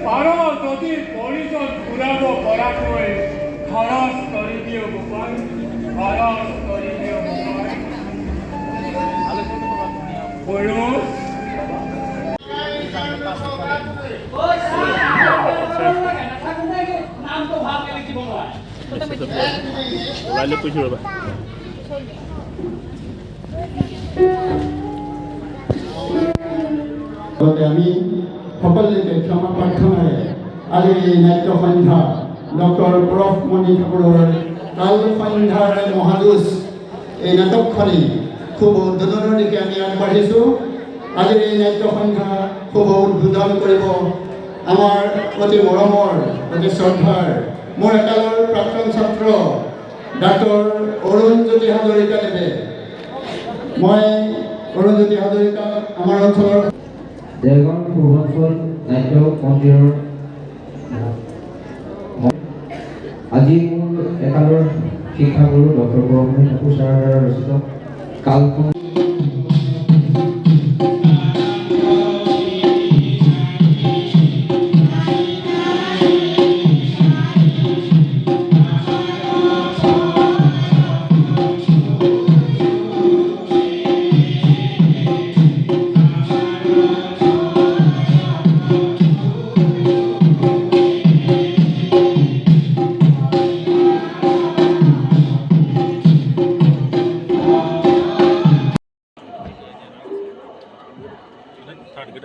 পাৰ যদি পৰিজন ঘূৰাব পৰাকৈ খৰচ কৰি দিওঁ গোপাল, খৰচ কৰি দিওঁ গোপাল। পুৰুষ আমি সকলোকে ক্ষমা প্ৰাৰ্থনাৰে আজি নাট্য সন্ধ্যা ডক্টৰ পৰশমণি ঠাকুৰৰ কাল সন্ধ্যাৰ মহাযুঁজ এই নাটকখনি খুব উদ্বোধনৰ দিশে আমি আগবাঢ়িছোঁ। আজিৰ এই নাট্য সন্ধ্যা খুব উদ্বোধন কৰিব আমাৰ অতি মৰমৰ অতি শ্ৰদ্ধাৰ মোৰ একালৰ প্ৰাক্তন ছাত্ৰ ডাক্তৰ অৰুণজ্যোতি হাজৰিকাদেৱে। মই অৰুণজ্যোতি হাজৰিকা আমাৰ অঞ্চলৰ দেৰগাঁও পূৰ্বাঞ্চল নাট্য মন্দিৰৰ আজি মোৰ একালৰ শিক্ষাগুৰু ডক্টৰ পৰশমণি ঠাকুৰ ছাৰৰ দ্বাৰা ৰচিত কালখনি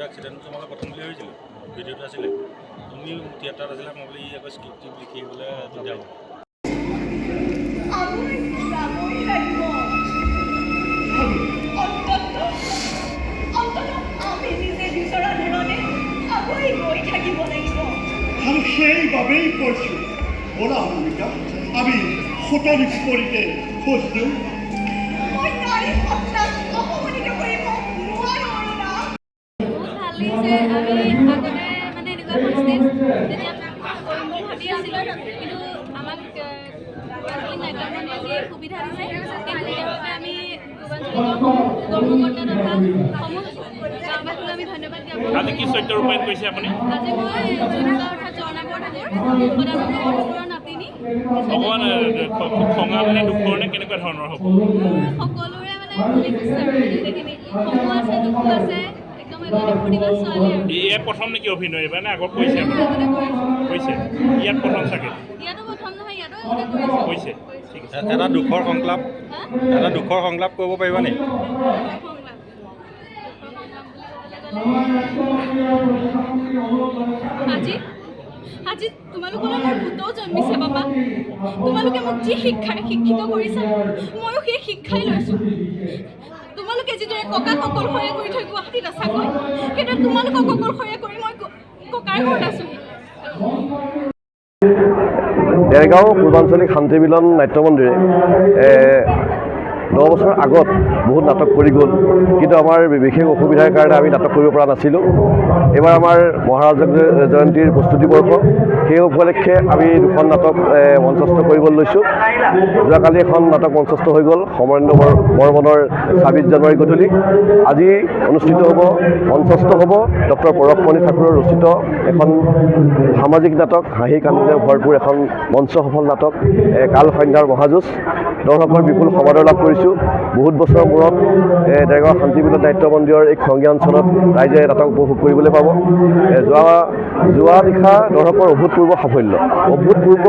এক্সিডেণ্ট তোমালোকে প্ৰথম বুলি হৈছিল ভিডিঅ'টো আছিলে তুমি থিয়েটাৰত আছিলা মই বোলে ই আকৌ স্ক্ৰিপ্ট লিখি বোলে তেতিয়া আৰু সেইবাবেই কৈছোঁ ব'লা ভূমিকা আমি সতন বিপৰীতে খোজ দিওঁ। সুবিধা দিছে আমি কৰ্মকৰ্তা তথা গাঁওবাসীক আমি ধন্যবাদ জ্ঞাপন। আজি কি চৰিত্ৰ ৰূপায়ণ কৰিছে আপুনি? আজি মই জুনুকা অৰ্থাৎ জৰ্ণাকৰ ঠাকুৰৰ নাতিনী। ভগৱান খঙা মানে দুখৰ নে কেনেকুৱা ধৰণৰ হ'ব? সকলোৰে মানে গোটেইখিনি খঙো আছে দুখো আছে একদম প্ৰতিভা ছোৱালী আৰু। ইয়াত প্ৰথম নেকি অভিনয় এইবাৰ নে আগত কৰিছে আপুনি? কৰিছে ইয়াত প্ৰথম চাগে? ইয়াতো প্ৰথম নহয়, ইয়াতো আগতে কৰিছে। ঠিক আছে। এটা দুখৰ সংলাপ কৰিব পাৰিবা নি? আজি তোমালোকলৈ মোৰ পুতৌ জন্মিছে বাবা। তোমালোকে মোক যি শিক্ষাৰে শিক্ষিত কৰিছা ময়ো সেই শিক্ষাই লৈছোঁ। তোমালোকে যিদৰে ককাক অকলশৰীয়া কৰি থৈ গুৱাহাটীত আছাগৈ সেইদৰে তোমালোকক অকলশৰীয়া কৰি মই ককাৰ ঘৰত আছোঁ। দেৰগাঁও পূৰ্বাঞ্চলিক শান্তি মিলন নাট্য মন্দিৰে 9 বছৰ আগত বহুত নাটক কৰি গ'ল, কিন্তু আমাৰ বিশেষ অসুবিধাৰ কাৰণে আমি নাটক কৰিব পৰা নাছিলোঁ। এইবাৰ আমাৰ মহাৰাজ জয়ন্তীৰ প্ৰস্তুতি বৰ্ষ, সেই উপলক্ষে আমি 2খন নাটক মঞ্চস্থ কৰিবলৈ লৈছোঁ। যোৱাকালি এখন নাটক মঞ্চস্থ হৈ গ'ল সমৰেন্দ্ৰ বৰ্মনৰ 26 জানুৱাৰী গধূলি। আজি অনুষ্ঠিত হ'ব, মঞ্চস্থ হ'ব ডক্টৰ পৰশমণি ঠাকুৰৰ ৰচিত এখন সামাজিক নাটক, হাঁহি কান্দিৰে ভৰপূৰ এখন মঞ্চ সফল নাটক কাল সন্ধ্যাৰ মহাযুঁজ। দৰ্শকৰ বিপুল সমাদৰ লাভ কৰিছোঁ। বহুত বছৰৰ মূৰত দেৰগাঁও শান্তি মিলন নাট্য মন্দিৰৰ এই খংগীয়া অঞ্চলত ৰাইজে নাটক উপভোগ কৰিবলৈ পাব। যোৱা নিশা দৰ্শকৰ অভূতপূৰ্ব সাফল্য, অভূতপূৰ্ব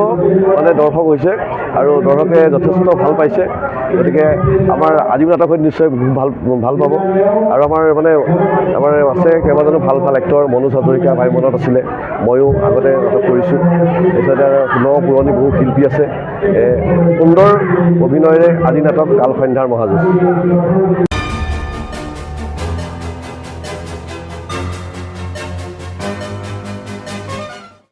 মানে দৰ্শক হৈছে আৰু দৰ্শকে যথেষ্ট ভাল পাইছে। গতিকে আমাৰ আজিও নাটক হৈ নিশ্চয় ভাল পাব। আৰু আমাৰ আছে কেইবাজনো ভাল এক্টৰ, মনোজ হাজৰিকা ভাই মনত আছিলে, ময়ো আগতে নাটক কৰিছোঁ। তাৰপিছতে আৰু পুৰণি বহু শিল্পী আছে। সুন্দৰ অভিনয়েৰে আজি নাটক কাল সন্ধ্যাৰ মহাযুঁজ।